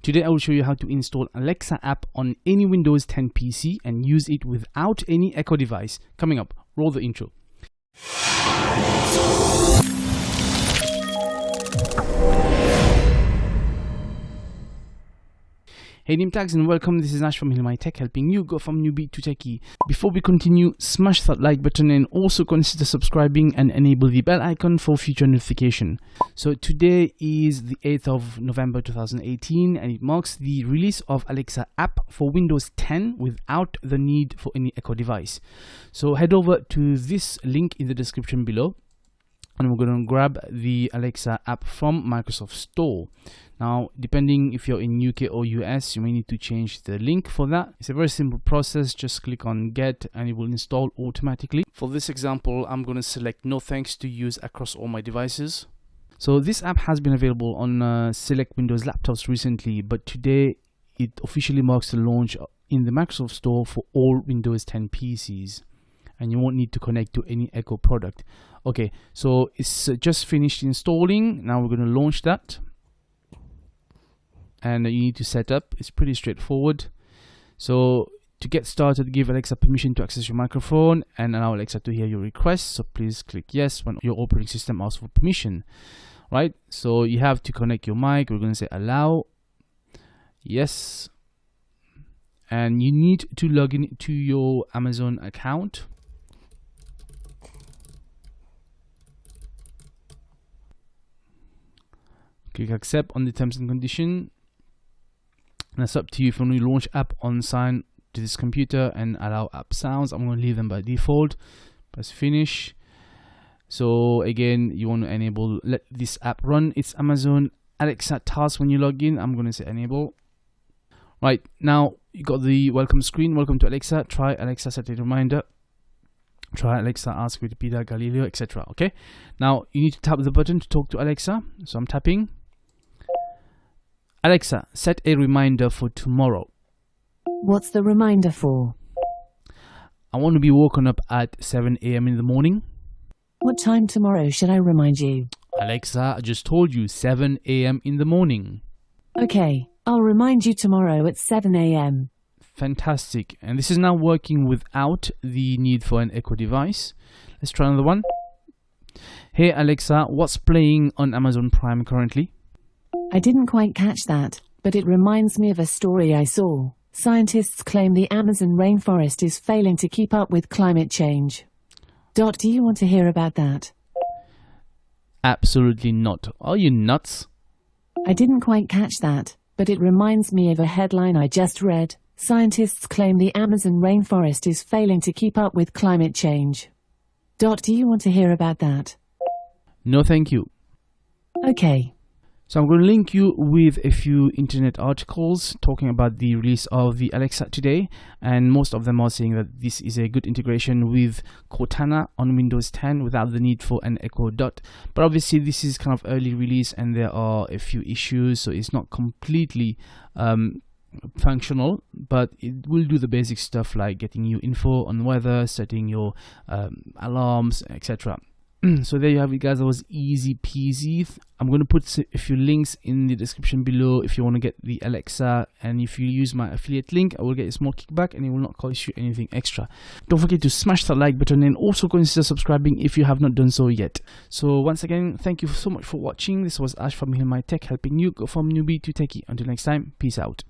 Today I will show you how to install Alexa app on any Windows 10 PC and use it without any Echo device. Coming up, roll the intro. Hey name tags and welcome. This is Ash from HealMyTech, helping you go from newbie to techie. Before we continue, smash that like button and also consider subscribing and enable the bell icon for future notification. So today is the 8th of November 2018 and it marks the release of Alexa app for Windows 10 without the need for any Echo device. So head over to this link in the description below and we're going to grab the Alexa app from Microsoft Store. Now, depending if you're in UK or US, you may need to change the link for that. It's a very simple process. Just click on get and it will install automatically. For this example, I'm going to select no thanks to use across all my devices. So this app has been available on select Windows laptops recently, but today it officially marks the launch in the Microsoft Store for all Windows 10 PCs. And you won't need to connect to any Echo product. Okay, so it's just finished installing. Now we're going to launch that. And you need to set up. It's pretty straightforward. So to get started, give Alexa permission to access your microphone and allow Alexa to hear your request. So please click yes when your operating system asks for permission. Right? So you have to connect your mic. We're going to say allow. Yes. And you need to log in to your Amazon account. Click accept on the terms and condition. And that's up to you if you want to launch app on sign to this computer and allow app sounds. I'm going to leave them by default. Press finish. So again, you want to enable let this app run its Amazon Alexa task when you log in. I'm going to say enable. Right, now you got the welcome screen. Welcome to Alexa. Try Alexa set a reminder. Try Alexa ask Wikipedia, Galileo, etc. Okay. Now you need to tap the button to talk to Alexa. So I'm tapping. Alexa, set a reminder for tomorrow. What's the reminder for? I want to be woken up at 7 a.m. in the morning. What time tomorrow should I remind you? Alexa, I just told you 7 a.m. in the morning. Okay, I'll remind you tomorrow at 7 a.m. Fantastic. And this is now working without the need for an Echo device. Let's try another one. Hey Alexa, what's playing on Amazon Prime currently? I didn't quite catch that, but it reminds me of a story I saw. Scientists claim the Amazon rainforest is failing to keep up with climate change. Do you want to hear about that? Absolutely not. Are you nuts? I didn't quite catch that, but it reminds me of a headline I just read. Scientists claim the Amazon rainforest is failing to keep up with climate change. Do you want to hear about that? No, thank you. Okay. So I'm going to link you with a few internet articles talking about the release of the Alexa today, and most of them are saying that this is a good integration with Cortana on Windows 10 without the need for an Echo Dot. But obviously this is kind of early release and there are a few issues, so it's not completely functional, but it will do the basic stuff like getting you info on weather, setting your alarms, etc. So there you have it, guys. That was easy peasy. I'm going to put a few links in the description below if you want to get the Alexa, and if you use my affiliate link I will get a small kickback and it will not cost you anything extra. Don't forget to smash that like button and also consider subscribing if you have not done so yet. So once again, thank you so much for watching. This was Ash from HealMyTech, helping you go from newbie to techie. Until next time, peace out.